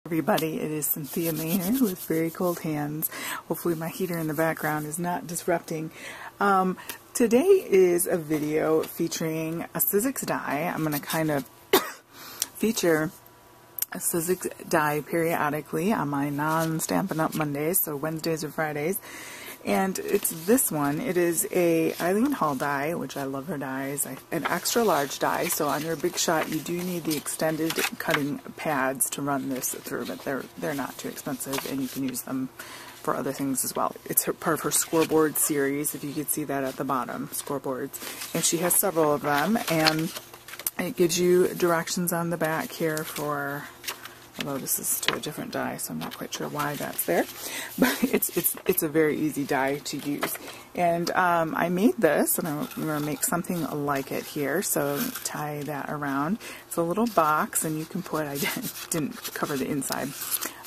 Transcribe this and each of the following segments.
Everybody, it is Cynthia Mayer with Very Cold Hands. Hopefully my heater in the background is not disrupting. Today is a video featuring a Sizzix die. I'm going to kind of feature a Sizzix die periodically on my non-Stampin' Up! Mondays, so Wednesdays or Fridays. And it's this one. It is a Eileen Hall die, which I love her dies. An extra large die, so on your big shot you do need the extended cutting pads to run this through, but they're not too expensive and you can use them for other things as well. It's part of her Scoreboard series, if you could see that at the bottom, Scoreboards. And she has several of them, and it gives you directions on the back here for, although this is to a different die, so I'm not quite sure why that's there. But it's a very easy die to use. And I made this, and I'm going to make something like it here. So tie that around. It's a little box, and you can put, I didn't cover the inside.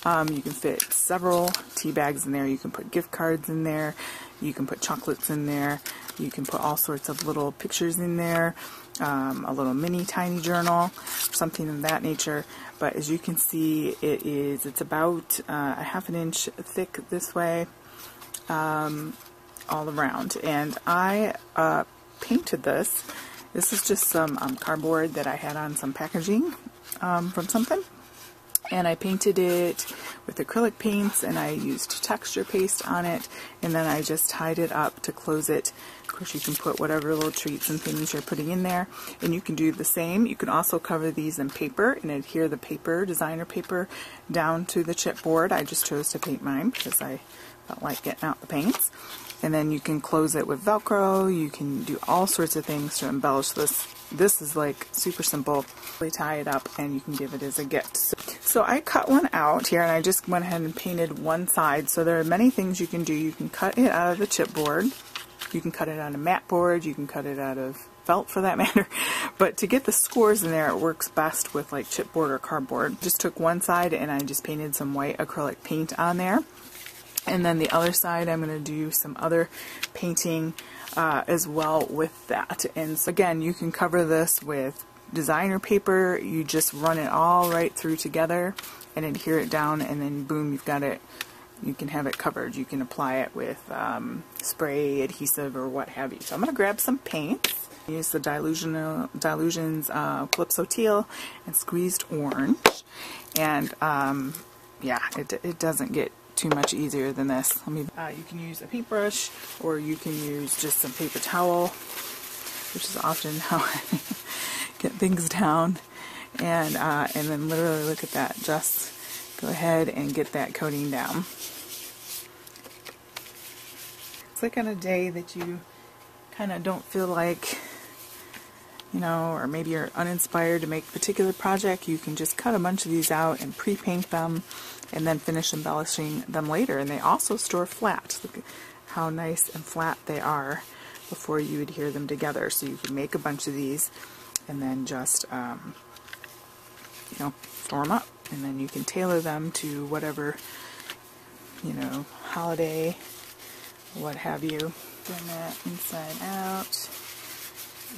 You can fit several tea bags in there. You can put gift cards in there. You can put chocolates in there. You can put all sorts of little pictures in there. A little mini tiny journal, something of that nature. But as you can see, it's about a ½ an inch thick this way, all around. And I painted this. This is just some cardboard that I had on some packaging from something. And I painted it with acrylic paints, and I used texture paste on it, and then I just tied it up to close it. Of course, you can put whatever little treats and things you're putting in there, and you can do the same. You can also cover these in paper and adhere the paper, designer paper, down to the chipboard. I just chose to paint mine because I felt like getting out the paints. And then you can close it with Velcro. You can do all sorts of things to embellish this. This is like super simple. You tie it up and you can give it as a gift. So I cut one out here, and I just went ahead and painted one side. So there are many things you can do. You can cut it out of the chipboard. You can cut it out of mat board. You can cut it out of felt for that matter. But to get the scores in there, it works best with like chipboard or cardboard. Just took one side and I just painted some white acrylic paint on there. And then the other side, I'm going to do some other painting as well with that. And so again, you can cover this with designer paper. You just run it all right through together and adhere it down, and then boom, you've got it. You can have it covered. You can apply it with spray, adhesive, or what have you. So I'm going to grab some paints. Use the Dylusions Calypso Teal and Squeezed Orange. And yeah, it doesn't get too much easier than this. You can use a paintbrush, or you can use just some paper towel, which is often how I get things down. And then literally look at that. Just go ahead and get that coating down. It's like on a day that you kind of don't feel like, you know, or maybe you're uninspired to make a particular project, you can just cut a bunch of these out and pre-paint them and then finish embellishing them later. And they also store flat. Look at how nice and flat they are before you adhere them together. So you can make a bunch of these and then just, you know, store them up. And then you can tailor them to whatever, you know, holiday, what have you. Turn that inside out.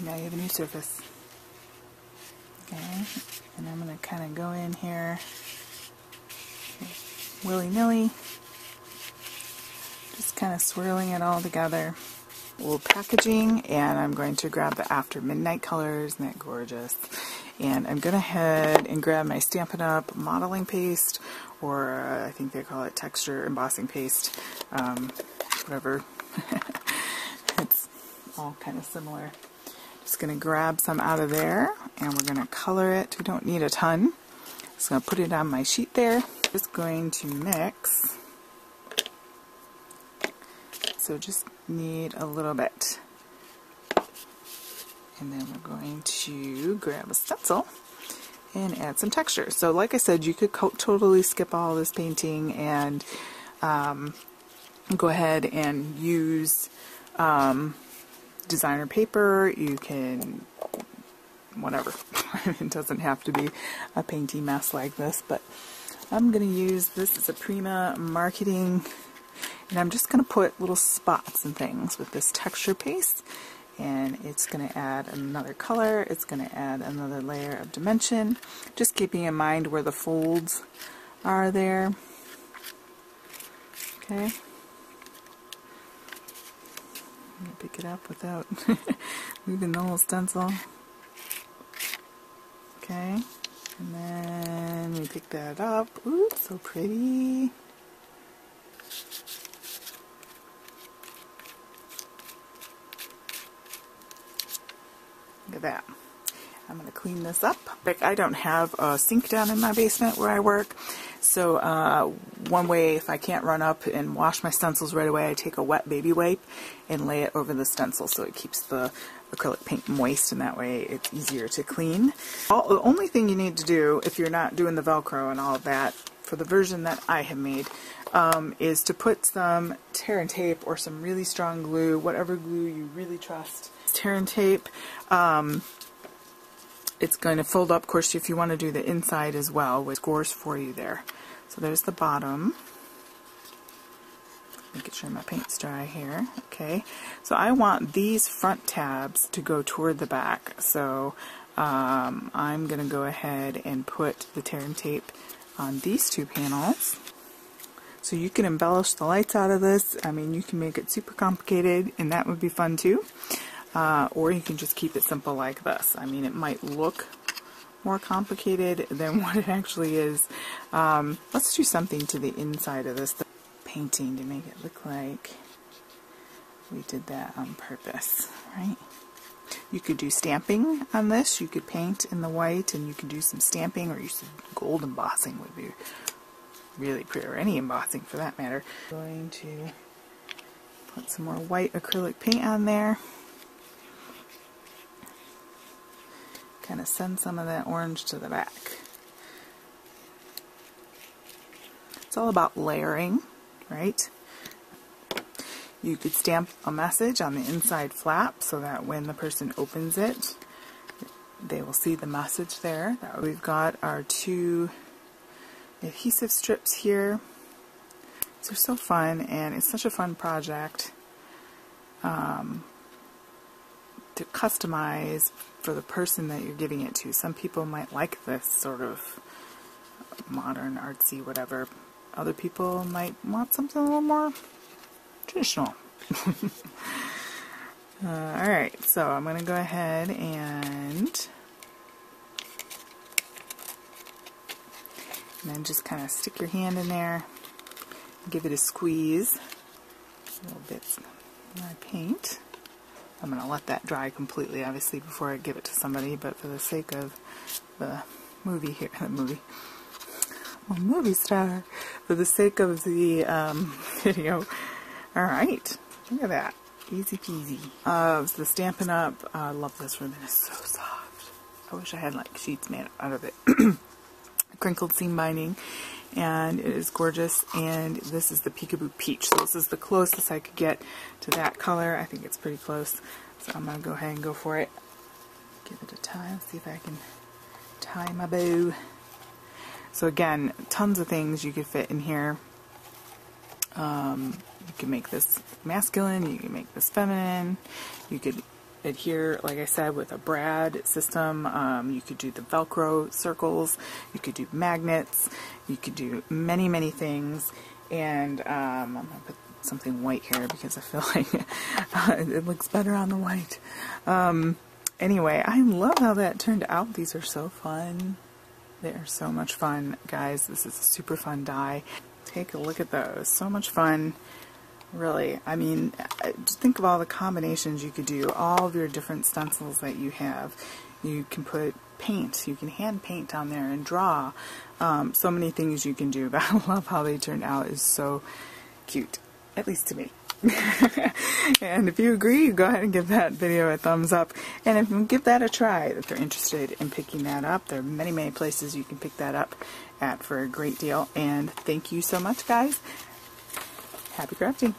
Now you have a new surface. Okay, and I'm going to kind of go in here willy-nilly, just kind of swirling it all together. A little packaging, and I'm going to grab the After Midnight colors. Isn't that gorgeous? And I'm going to head and grab my Stampin' Up! Modeling paste, or I think they call it texture embossing paste, whatever. It's all kind of similar. Just going to grab some out of there, and we're going to color it. We don't need a ton. Just going to put it on my sheet there. Just going to mix. So just need a little bit. And then we're going to grab a stencil and add some texture. So like I said, you could totally skip all this painting and go ahead and use designer paper. You can, whatever. It doesn't have to be a painty mess like this, but I'm going to use this as a Prima marketing, and I'm just going to put little spots and things with this texture paste, and it's going to add another color, it's going to add another layer of dimension, just keeping in mind where the folds are there. Okay. I'm going to pick it up without moving the whole stencil. Okay. And then we pick that up. Ooh, so pretty. Look at that. I'm going to clean this up. I don't have a sink down in my basement where I work, so one way, if I can't run up and wash my stencils right away, I take a wet baby wipe and lay it over the stencil so it keeps the acrylic paint moist, and that way it's easier to clean. The only thing you need to do if you're not doing the Velcro and all of that, for the version that I have made, is to put some tear and tape or some really strong glue, whatever glue you really trust. Tear and tape. It's going to fold up, of course, if you want to do the inside as well, with scores for you there. So there's the bottom. Making sure my paint's dry here. Okay, so I want these front tabs to go toward the back. So I'm going to go ahead and put the tear and tape on these two panels. So you can embellish the lights out of this. I mean, you can make it super complicated, and that would be fun too. Or you can just keep it simple like this. I mean, it might look more complicated than what it actually is. Let's do something to the inside of this painting to make it look like we did that on purpose, right? You could do stamping on this. You could paint in the white, and you could do some stamping, or use some gold embossing would be really pretty, or any embossing for that matter. I'm going to put some more white acrylic paint on there. Kind of send some of that orange to the back. It's all about layering, right? You could stamp a message on the inside flap so that when the person opens it, they will see the message there. We've got our two adhesive strips here. They're so fun, and it's such a fun project to customize for the person that you're giving it to. Some people might like this sort of modern, artsy, whatever. Other people might want something a little more traditional. Alright, so I'm going to go ahead and then just kind of stick your hand in there, give it a squeeze, little bits of my paint. I'm going to let that dry completely, obviously, before I give it to somebody, but for the sake of the movie here, movie star, for the sake of the video. Alright, look at that. Easy peasy. The Stampin' Up! I love this ribbon. It's so soft. I wish I had like sheets made out of it. Crinkled seam binding, and it is gorgeous. And this is the Peekaboo Peach. So this is the closest I could get to that color. I think it's pretty close. So I'm going to go ahead and go for it. Give it a tie. Let's see if I can tie my bow. So again, tons of things you could fit in here. You can make this masculine, you can make this feminine, you could adhere, like I said, with a brad system. You could do the Velcro circles, you could do magnets, you could do many, many things. And I'm going to put something white here because I feel like it looks better on the white. Anyway, I love how that turned out. These are so fun. They are so much fun, guys. This is a super fun die. Take a look at those. So much fun. Really, I mean, just think of all the combinations you could do, all of your different stencils that you have. You can put paint, you can hand paint on there and draw. So many things you can do, but I love how they turned out. It's so cute, at least to me. And if you agree, go ahead and give that video a thumbs up. And if you give that a try, if you're interested in picking that up, there are many, many places you can pick that up at for a great deal. And thank you so much, guys. Happy crafting.